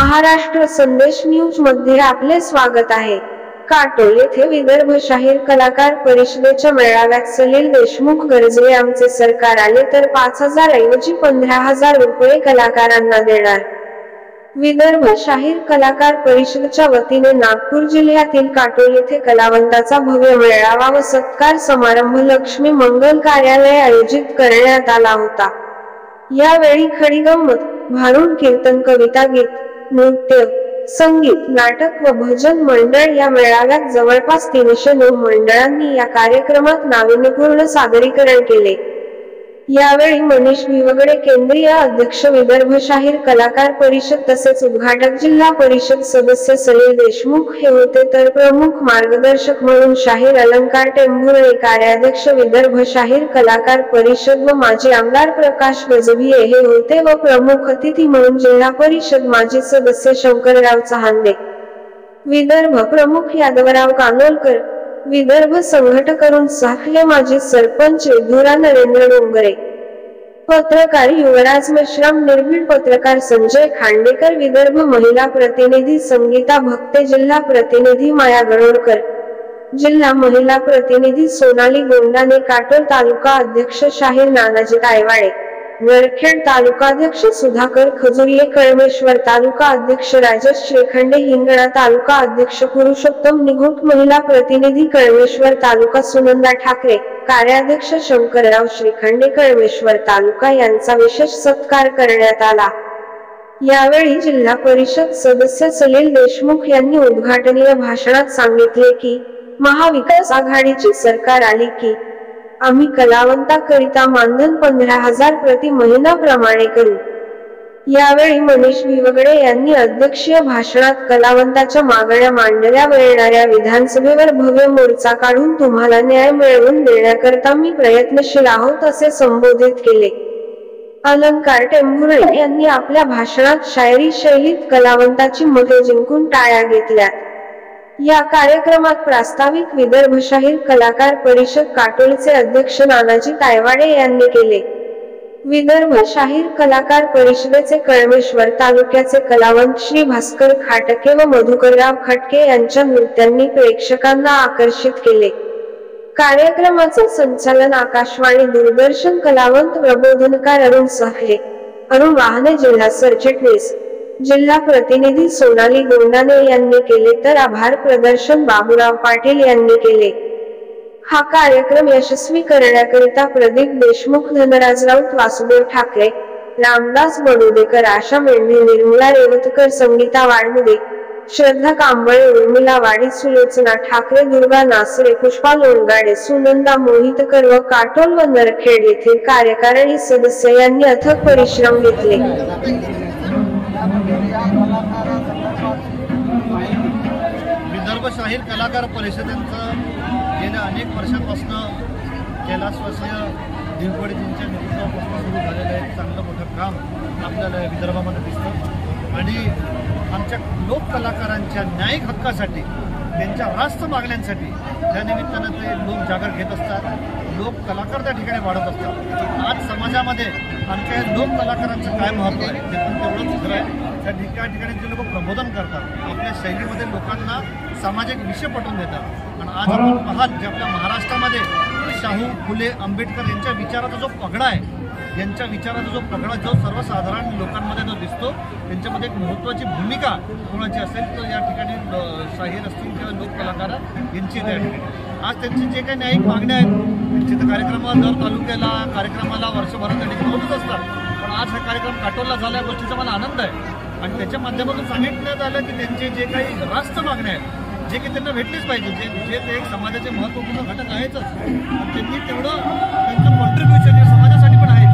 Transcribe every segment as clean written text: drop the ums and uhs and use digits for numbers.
महाराष्ट्र संदेश न्यूज मध्ये आपले स्वागत आहे। काटोल येथे विदर्भ शाहीर कलाकार परिषदेच्या मेळाव्यात सलील देशमुख गरजले, आमचे सरकार आले तर 5,000 ऐवजी 15,000 रुपये कलाकारांना देणार। विदर्भ शाहीर कलाकार परिषदेच्या वतीने नागपूर जिल्ह्यातील काटोल येथे कलावंताचा भव्य मेळावा व सत्कार समारंभ लक्ष्मी मंगल कार्यालय आयोजित करण्यात आला होता। यावेळी खडी गंमत, भारुड, कीर्तन, कविता, गीत, नृत्य, संगीत, नाटक व भजन मंडळ या मेळाव्यात जवळपास 309 मंडळांनी या कार्यक्रमात नाविन्यपूर्ण सादरीकरण केले। यावेळी मनीष भिवगडे, केंद्रीय अध्यक्ष विदर्भ शाहीर कलाकार परिषद तसेच उद्घाटक जिल्हा परिषद सदस्य सलील देशमुख हे होते, तर प्रमुख मार्गदर्शक म्हणून शाहीर अलंकार टेंभुर्णे, कार्याध्यक्ष विदर्भ शाहीर कलाकार परिषद व माजी आमदार प्रकाश गजभिये हे होते व प्रमुख अतिथी म्हणून जिल्हा परिषद माजी सदस्य शंकरराव चहांदे, विदर्भ प्रमुख यादवराव कानोलकर, विदर्भ संघटकरून साखले माजी सरपंच विधुरा नरेंद्र डोंगरे, पत्रकार युवराज मेश्राम, निर्भीड पत्रकार संजय खांडेकर, विदर्भ महिला प्रतिनिधी संगीता भक्ते, जिल्हा प्रतिनिधी माया गणोरकर, जिल्हा महिला प्रतिनिधी सोनाली गोंडाने, काटोल तालुका अध्यक्ष शाहीर नानाजी तायवाळे, नरखेड तालुकाध्यक्ष सुधाकर खजुरिये, कळमेश्वर तालुका अध्यक्ष राजेश श्रीखंडे, हिंगणा तालुका अध्यक्ष पुरुषोत्तम निघोट, महिला प्रतिनिधी कळमेश्वर तालुका सुनंदा ठाकरे, कार्याध्यक्ष शंकरराव श्रीखंडे, कळमेश्वर तालुका यांचा विशेष सत्कार करण्यात आला। यावेळी जिल्हा परिषद सदस्य सलील देशमुख यांनी उद्घाटनीय भाषणात सांगितले की महाविकास आघाडीची सरकार आली की आम्ही कलावंताकरिता मानधन 15,000 प्रति महिना प्रमाणे करू। यावेळी मनीष भिवगडे यांनी अध्यक्षीय भाषणात कलावंताच्या मागण्या मांडल्या व येणाऱ्या विधानसभेवर भव्य मोर्चा काढून तुम्हाला न्याय मिळवून देण्याकरता मी प्रयत्नशील आहोत असे संबोधित केले। अलंकार टेंभुर्णे यांनी आपल्या भाषणात शायरी शैलीत कलावंताची मते जिंकून टाळ्या घेतल्या। या कार्यक्रमात प्रास्ताविक विदर्भ शाहीर कलाकार परिषद काटोलचे अध्यक्ष नानाजी तायवाळे यांनी केले। विदर्भ शाहीर कलाकार परिषदेचे कळमेश्वर तालुक्याचे कलावंत श्री भास्कर खाटके व मधुकरराव खटके यांच्या नृत्यांनी प्रेक्षकांना आकर्षित केले। कार्यक्रमाचे संचालन आकाशवाणी दूरदर्शन कलावंत प्रबोधनकार अरुण साखरे, अरुण वाहने, जिल्हा सरचिटणीस जिल्हा प्रतिनिधी सोनाली गोंडाने यांनी केले, तर आभार प्रदर्शन बाबूराव पाटील यांनी केले। हा कार्यक्रम यशस्वी करण्याकरिता प्रदीप देशमुख, धनराज राऊत, वासुदेव ठाकरे, रामदास बडोदेकर, आशा मेंढे, निर्मला रेवतकर, संगीता वाडमुदे, श्रद्धा कांबळे, उर्मिला वाडी, सुलोचना ठाकरे, दुर्गा नासरे, पुष्पा लोणगाडे, सुनंदा मोहितकर व काटोल व नरखेड येथील कार्यकारिणी सदस्य यांनी अथक परिश्रम घेतले। विदर्भ शाहीर कलाकार परिषदेचं गेल्या अनेक वर्षांपासून कैलासवासी भिवगडेजींच्या नेतृत्वापासून सुरू झालेलं एक चांगलं मोठं काम आपल्याला विदर्भामध्ये दिसतं आणि आमच्या लोक कलाकारांच्या न्यायिक हक्कासाठी, त्यांच्या रास्त मागण्यांसाठी त्या निमित्तानं ते लोक जागर घेत असतात, लोक कलाकार त्या ठिकाणी वाढत असतात। आज समाजामध्ये आमच्या लोक कलाकारांचं काय महत्त्व आहे ते पण तेवढंच खरं आहे। त्या ठिकाणी जे लोक प्रबोधन करतात, आपल्या शैलीमध्ये लोकांना सामाजिक विषय पटवून देतात। आणि आज आपण पाहाल जे आपल्या महाराष्ट्रामध्ये शाहू, फुले, आंबेडकर यांच्या विचाराचा जो पगडा आहे, यांच्या विचाराचा जो पगडा जो सर्वसाधारण लोकांमध्ये जो दिसतो, त्यांच्यामध्ये एक महत्त्वाची भूमिका कोणाची असेल तर या ठिकाणी शाहीर असतील किंवा लोक कलाकार यांची त्या ठिकाणी आज त्यांची जे काही न्यायिक मागण्या आहेत, निश्चित कार्यक्रमाला दर तालुक्याला कार्यक्रमाला वर्षभरात त्या ठिकाणी होतच असतात, पण आज हा कार्यक्रम काटोलला झाला या गोष्टीचा मला आनंद आहे। आणि त्याच्या माध्यमातून सांगितण्यात आलं की त्यांचे जे काही रास्त मागण्या आहेत, जे की त्यांना भेटलीच पाहिजे, जे ते एक समाजाचे महत्त्वपूर्ण घटक आहेतच, त्यांनी तेवढं त्यांचं कॉन्ट्रीब्युशन या समाजासाठी पण आहेच।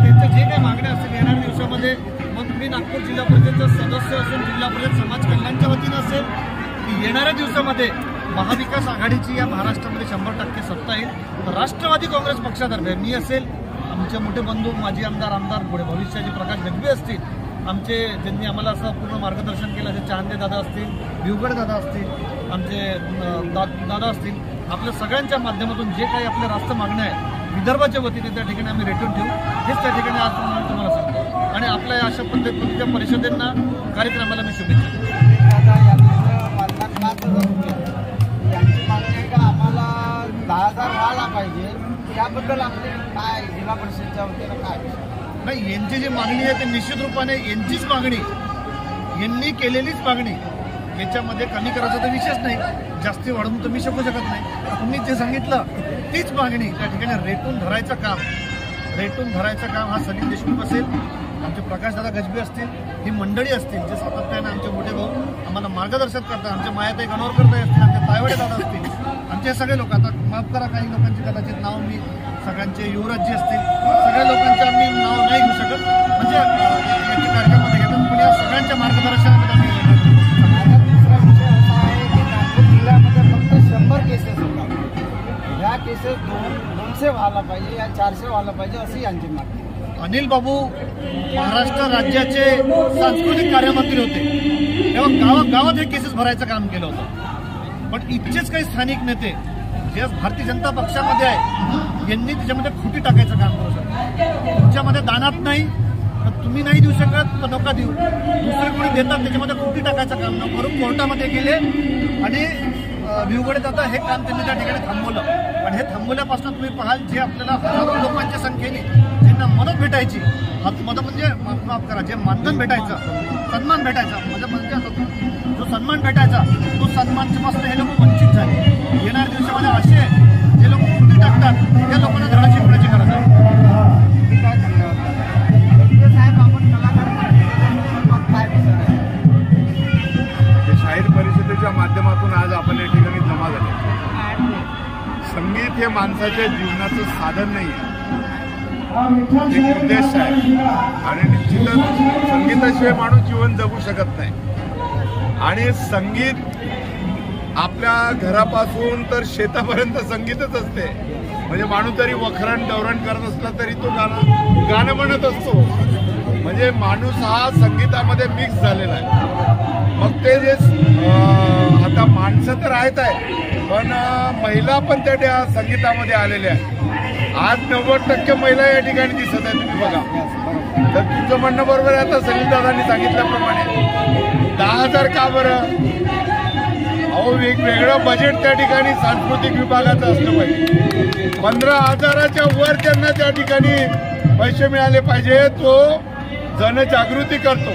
त्यांच्या जे काही मागण्या असतील येणाऱ्या दिवसामध्ये, मग मी नागपूर जिल्हा परिषदेचा सदस्य असेल, जिल्हा परिषद समाज कल्याणच्या वतीनं असेल, की येणाऱ्या दिवसामध्ये महाविकास आघाडीची या महाराष्ट्रामध्ये 100% सत्ता येईल, तर राष्ट्रवादी काँग्रेस पक्षातर्फे मी असेल, आमचे मोठे बंधू माजी आमदार पुढे भविष्याचे प्रकाश गजभिये असतील, आमचे ज्यांनी आम्हाला असं पूर्ण मार्गदर्शन केलं असे चहांदे दादा असतील, भिवगडे दादा असतील, आमचे दादा असतील, आपल्या सगळ्यांच्या माध्यमातून जे काही आपल्या रास्त मागण्या आहेत विदर्भाच्या वतीने त्या ठिकाणी आम्ही रेटून ठेवू, हेच त्या ठिकाणी आज तुम्हाला सांगतो। आणि आपल्या अशा पद्धतीच्या परिषदेंना कार्यक्रमाला मी शुभेच्छा देतो. यांची मागणी आहे का आम्हाला 10,000 व्हायला पाहिजे, याबद्दल आपले काय जिल्हा परिषदच्या वतीनं काय? नाही, यांची जी मागणी आहे ते निश्चित रूपाने यांचीच मागणी, यांनी केलेलीच मागणी. याच्यामध्ये कमी करायचा तर विषयच नाही, जास्ती वाढवून तुम्ही शकू शकत नाही. तुम्ही जे सांगितलं तीच मागणी त्या ठिकाणी रेटून धरायचं काम हा सलीम देशमुख असेल, आमचे प्रकाशदादा गजबी असतील, ही मंडळी असतील जे सातत्याने आमचे मोठे भाऊ आम्हाला मार्गदर्शन करतात, आमचे मायाताई गणवरकरताई असतील, आमचे तायवडे दादा असतील, आमचे सगळे लोक. आता माफ करा, काही लोकांची कदाचित नाव मी सगळ्यांचे युवराजजी असतील, सगळ्या लोकांचे आम्ही नाव नाही घेऊ शकत, म्हणजे यांच्या कार्यक्रमामध्ये घेतात, पण या सगळ्यांच्या मार्गदर्शनामध्ये आम्ही दुसरा विषय असा आहे की नागपूर जिल्ह्यामध्ये फक्त 100 केसेस होतात, ह्या केसेस 200 व्हायला पाहिजे या 400 व्हायला पाहिजे अशी यांची मागणी. अनिल बाबू महाराष्ट्र राज्याचे सांस्कृतिक कार्यमंत्री होते, तेव्हा गावागावात हे केसेस भरायचं काम केलं होतं. पण इथचेच काही स्थानिक नेते जे भारतीय जनता पक्षामध्ये आहे, यांनी त्याच्यामध्ये खुटी टाकायचं काम करू शकतो. तुमच्यामध्ये दानात नाही तर तुम्ही नाही देऊ शकत तर नका देऊ, दुसरे कोणी देतात त्याच्यामध्ये खुटी टाकायचं काम न करून कोर्टामध्ये गेले आणि भिवगडे दादा हे काम त्यांनी त्या ठिकाणी थांबवलं. पण हे थांबवल्यापासून तुम्ही पाहाल जे आपल्याला हजारो लोकांच्या संख्येने ज्यांना मदत भेटायची, मदत म्हणजे माफ करा, जे मानधन भेटायचं, सन्मान भेटायचा, म्हणजे जो सन्मान भेटायचा तो सन्मानपासून हे लोक वंचित झाले. येणाऱ्या दिवसामध्ये असे जे लोक खुटी टाकतात त्या लोकांना धडा शिकवण्याची गरज आहे. ठीक आहे, धन्यवाद साहेब. आपण कलाकार काय शाहीर परिषदेच्या माध्यमातून आज आपण या ठिकाणी जमा झाले. संगीत हे माणसाच्या जीवनाचं साधन नाही आहे, एक उद्देश आहे आणि निश्चितच संगीताशिवाय माणूस जीवन जगू शकत नाही. आणि संगीत आपल्या घरापासून तर शेतापर्यंत संगीतच असते. म्हणजे माणूस जरी वखरण डवरण करत असला तरी तो गाणं म्हणत असतो. म्हणजे माणूस हा संगीतामध्ये मिक्स झालेला आहे. मग ते जे आता माणसं तर आहेत आहे, पण महिला पण त्या संगीतामध्ये आलेल्या आहेत. आज 90% महिला या ठिकाणी दिसत आहेत. तुम्ही बघा, तर तुमचं म्हणणं बरोबर आहे. आता सलीम दादांनी सांगितल्याप्रमाणे 10,000 का बरं? अहो, वेगवेगळं बजेट त्या ठिकाणी सांस्कृतिक विभागाचं असलं पाहिजे. 15,000च्या वर त्यांना त्या ठिकाणी पैसे मिळाले पाहिजे. तो जनजागृती करतो,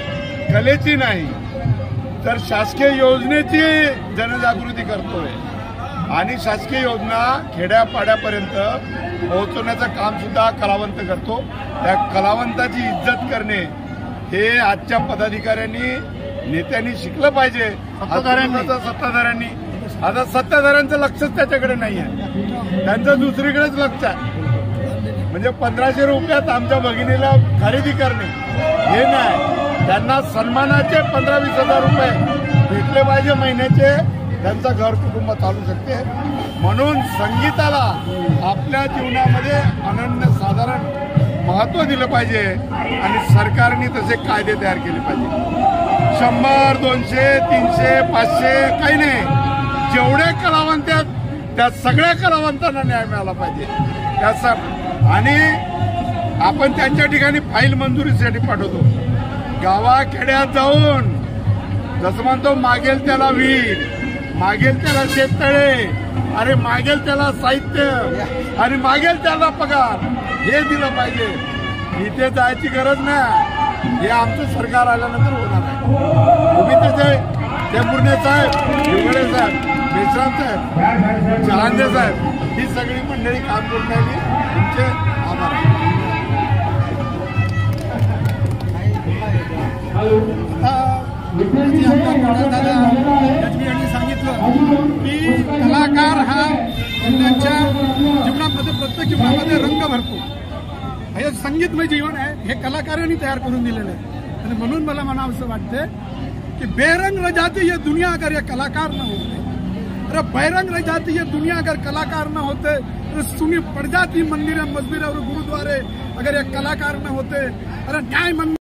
कलेची नाही तर शासकीय योजनेची जनजागृती करतोय. आणि शासकीय योजना खेड्यापाड्यापर्यंत पोहोचवण्याचं काम सुद्धा कलावंत करतो. त्या कलावंताची इज्जत करणे हे आजच्या पदाधिकाऱ्यांनी नेत्यांनी शिकलं पाहिजे. सत्ताधाऱ्यांनी आता सत्ताधाऱ्यांचं लक्षच त्याच्याकडे नाही आहे, त्यांचं दुसरीकडेच लक्ष आहे. म्हणजे 1,500 रुपयात आमच्या भगिनीला खरेदी करणे हे नाही, त्यांना सन्मानाचे 15-20 हजार रुपये भेटले पाहिजे महिन्याचे, त्यांचं घर कुटुंब चालू शकते. म्हणून संगीताला आपल्या जीवनामध्ये अनन्यसाधारण महत्त्व दिलं पाहिजे आणि सरकारने तसे कायदे तयार केले पाहिजे. 100, 200, 300, 500 काही नाही, जेवढे कलावंत आहेत त्या सगळ्या कलावंतांना न्याय मिळाला पाहिजे. त्याचा आणि आपण त्यांच्या ठिकाणी फाईल मंजुरीसाठी पाठवतो. गावाखेड्यात जाऊन जसं म्हणतो, मागेल त्याला विहीर, मागेल त्याला शेततळे, अरे मागेल त्याला साहित्य आणि मागेल त्याला पगार, हे दिलं पाहिजे. इथे जायची गरज नाही, हे आमचं सरकार आल्यानंतर होणार आहे. तुम्ही त्याचे टेंभुर्णे साहेब, भिवगडे साहेब, मेश्राम साहेब, चहांदे साहेब ही सगळी मंडळी काम करून राहिली. तुमचे आभार. यांनी सांगितलं की कलाकार हा त्यांच्या जीवनामध्ये प्रत्येक जीवनामध्ये रंग भरतो. हे संगीतमय जीवन आहे, हे कलाकारांनी तयार करून दिलेलं आहे. आणि म्हणून मला म्हणावंसं वाटतं कि बेरंग रह जाती ये दुनिया अगर ये कलाकार न होते. अरे बेरंग रह जाती ये दुनिया अगर कलाकार न होते, तो सुनी पड़ जाती मंदिर मस्जिद और गुरुद्वारे अगर ये कलाकार न होते. अरे न्याय मंदिर